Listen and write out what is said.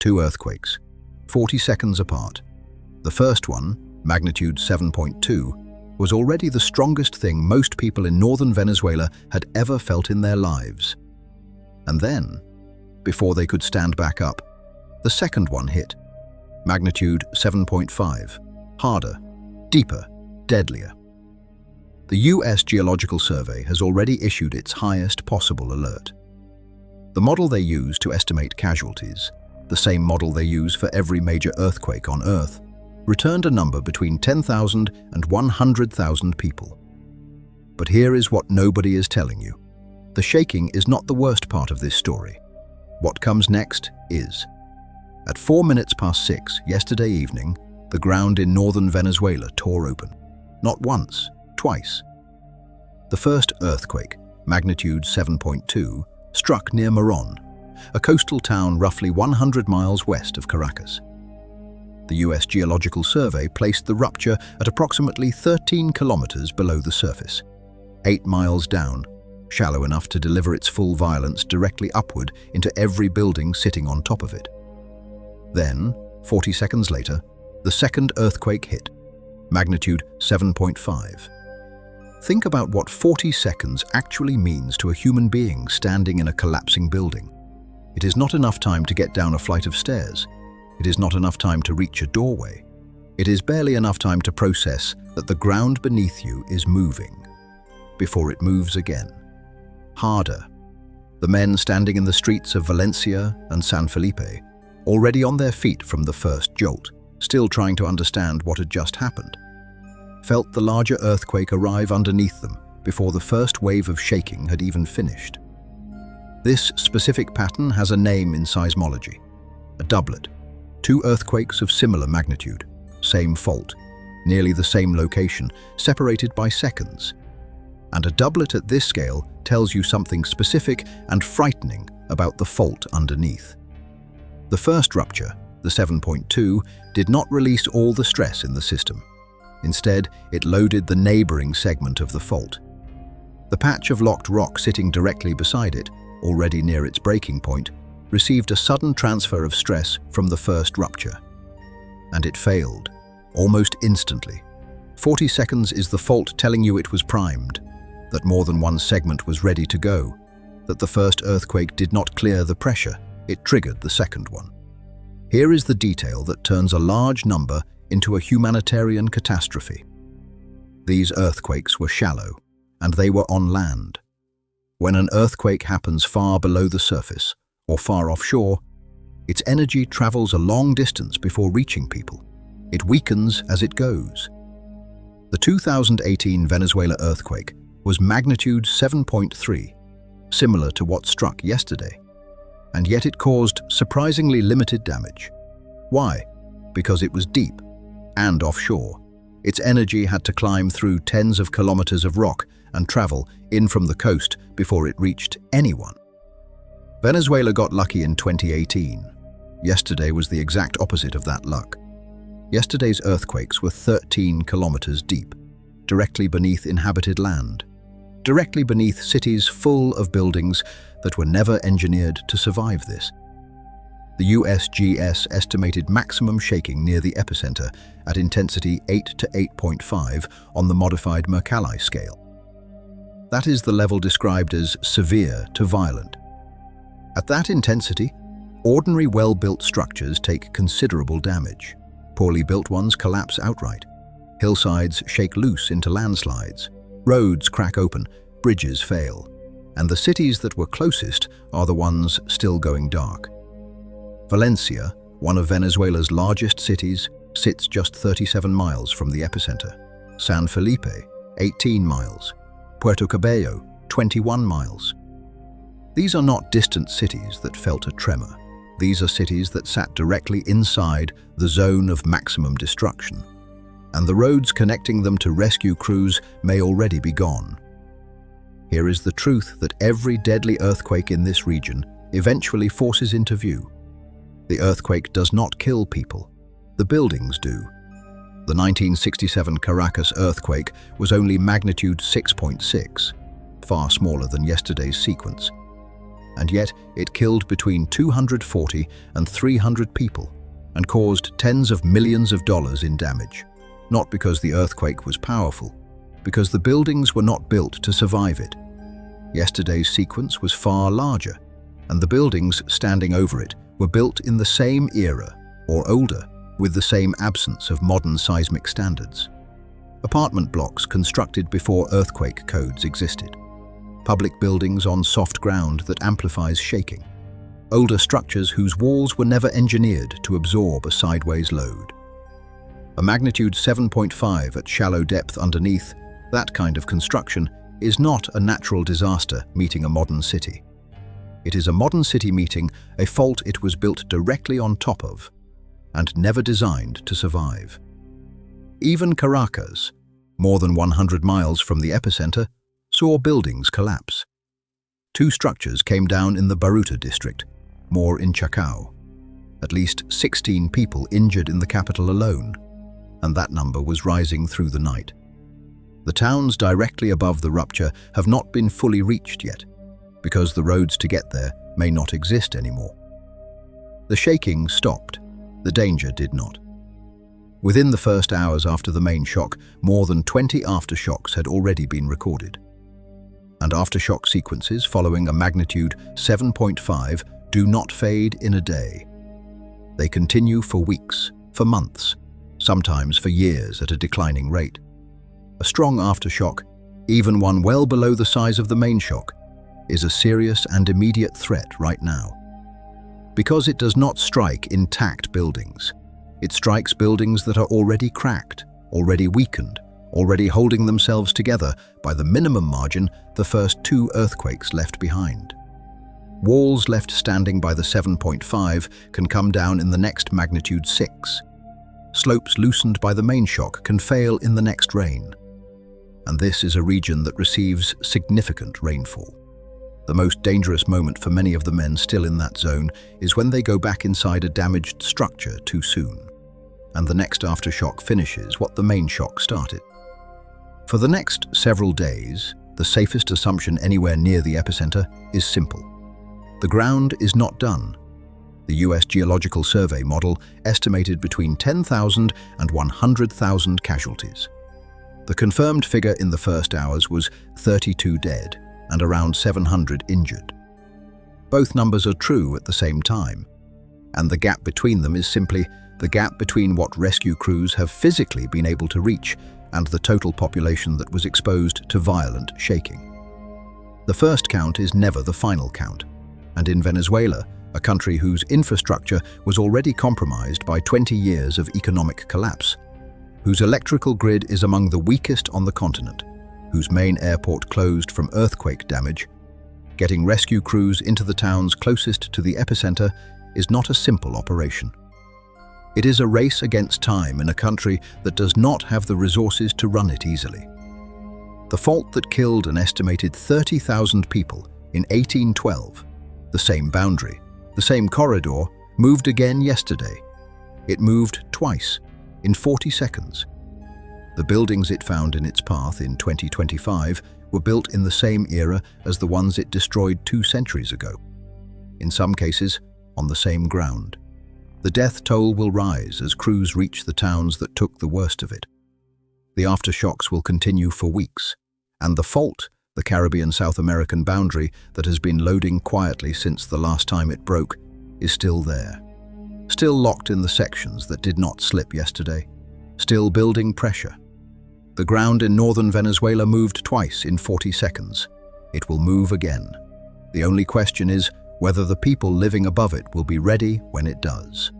Two earthquakes, 40 seconds apart. The first one, magnitude 7.2, was already the strongest thing most people in northern Venezuela had ever felt in their lives. And then, before they could stand back up, the second one hit, magnitude 7.5, harder, deeper, deadlier. The US Geological Survey has already issued its highest possible alert. The model they use to estimate casualties, the same model they use for every major earthquake on Earth, returned a number between 10,000 and 100,000 people. But here is what nobody is telling you. The shaking is not the worst part of this story. What comes next is. At 6:04 yesterday evening, the ground in northern Venezuela tore open. Not once, twice. The first earthquake, magnitude 7.2, struck near Morón, a coastal town roughly 100 miles west of Caracas. The US Geological Survey placed the rupture at approximately 13 kilometers below the surface, 8 miles down, shallow enough to deliver its full violence directly upward into every building sitting on top of it. Then, 40 seconds later, the second earthquake hit, magnitude 7.5. Think about what 40 seconds actually means to a human being standing in a collapsing building. It is not enough time to get down a flight of stairs. It is not enough time to reach a doorway. It is barely enough time to process that the ground beneath you is moving, before it moves again. Harder. The men standing in the streets of Valencia and San Felipe, already on their feet from the first jolt, still trying to understand what had just happened, felt the larger earthquake arrive underneath them before the first wave of shaking had even finished. This specific pattern has a name in seismology, a doublet. Two earthquakes of similar magnitude, same fault, nearly the same location, separated by seconds. And a doublet at this scale tells you something specific and frightening about the fault underneath. The first rupture, the 7.2, did not release all the stress in the system. Instead, it loaded the neighboring segment of the fault. The patch of locked rock sitting directly beside it, already near its breaking point, received a sudden transfer of stress from the first rupture. And it failed, almost instantly. 40 seconds is the fault telling you it was primed, that more than one segment was ready to go, that the first earthquake did not clear the pressure, it triggered the second one. Here is the detail that turns a large number into a humanitarian catastrophe. These earthquakes were shallow, and they were on land. When an earthquake happens far below the surface, or far offshore, its energy travels a long distance before reaching people. It weakens as it goes. The 2018 Venezuela earthquake was magnitude 7.3, similar to what struck yesterday. And yet it caused surprisingly limited damage. Why? Because it was deep and offshore. Its energy had to climb through tens of kilometers of rock and travel in from the coast before it reached anyone. Venezuela got lucky in 2018. Yesterday was the exact opposite of that luck. Yesterday's earthquakes were 13 kilometers deep, directly beneath inhabited land, directly beneath cities full of buildings that were never engineered to survive this. The USGS estimated maximum shaking near the epicenter at intensity 8 to 8.5 on the modified Mercalli scale. That is the level described as severe to violent. At that intensity, ordinary well-built structures take considerable damage. Poorly built ones collapse outright. Hillsides shake loose into landslides. Roads crack open, bridges fail. And the cities that were closest are the ones still going dark. Valencia, one of Venezuela's largest cities, sits just 37 miles from the epicenter. San Felipe, 18 miles. Puerto Cabello, 21 miles. These are not distant cities that felt a tremor. These are cities that sat directly inside the zone of maximum destruction. And the roads connecting them to rescue crews may already be gone. Here is the truth that every deadly earthquake in this region eventually forces into view. The earthquake does not kill people. The buildings do. The 1967 Caracas earthquake was only magnitude 6.6, far smaller than yesterday's sequence. and yet it killed between 240 and 300 people and caused tens of millions of dollars in damage. Not because the earthquake was powerful, because the buildings were not built to survive it. Yesterday's sequence was far larger, and the buildings standing over it were built in the same era, or older, with the same absence of modern seismic standards. Apartment blocks constructed before earthquake codes existed. Public buildings on soft ground that amplifies shaking. Older structures whose walls were never engineered to absorb a sideways load. A magnitude 7.5 at shallow depth underneath, that kind of construction is not a natural disaster meeting a modern city. It is a modern city meeting a fault it was built directly on top of and never designed to survive. Even Caracas, more than 100 miles from the epicenter, saw buildings collapse. 2 structures came down in the Baruta district, more in Chacao. At least 16 people injured in the capital alone, and that number was rising through the night. The towns directly above the rupture have not been fully reached yet, because the roads to get there may not exist anymore. The shaking stopped, the danger did not. Within the first hours after the main shock, more than 20 aftershocks had already been recorded. And aftershock sequences following a magnitude 7.5 do not fade in a day. They continue for weeks, for months, sometimes for years at a declining rate. A strong aftershock, even one well below the size of the main shock, is a serious and immediate threat right now. Because it does not strike intact buildings. It strikes buildings that are already cracked, already weakened, already holding themselves together by the minimum margin the first 2 earthquakes left behind. Walls left standing by the 7.5 can come down in the next magnitude 6. Slopes loosened by the main shock can fail in the next rain. And this is a region that receives significant rainfall. The most dangerous moment for many of the men still in that zone is when they go back inside a damaged structure too soon, and the next aftershock finishes what the main shock started. For the next several days, the safest assumption anywhere near the epicenter is simple. The ground is not done. The US Geological Survey model estimated between 10,000 and 100,000 casualties. The confirmed figure in the first hours was 32 dead and around 700 injured. Both numbers are true at the same time, and the gap between them is simply the gap between what rescue crews have physically been able to reach and the total population that was exposed to violent shaking. The first count is never the final count, and in Venezuela, a country whose infrastructure was already compromised by 20 years of economic collapse, whose electrical grid is among the weakest on the continent, whose main airport closed from earthquake damage, getting rescue crews into the towns closest to the epicenter is not a simple operation. It is a race against time in a country that does not have the resources to run it easily. The fault that killed an estimated 30,000 people in 1812, the same boundary, the same corridor, moved again yesterday. It moved twice, in 40 seconds. The buildings it found in its path in 2025 were built in the same era as the ones it destroyed 2 centuries ago. In some cases, on the same ground. The death toll will rise as crews reach the towns that took the worst of it. The aftershocks will continue for weeks, and the fault, the Caribbean-South American boundary that has been loading quietly since the last time it broke, is still there. Still locked in the sections that did not slip yesterday. Still building pressure. The ground in northern Venezuela moved twice in 40 seconds. It will move again. The only question is whether the people living above it will be ready when it does.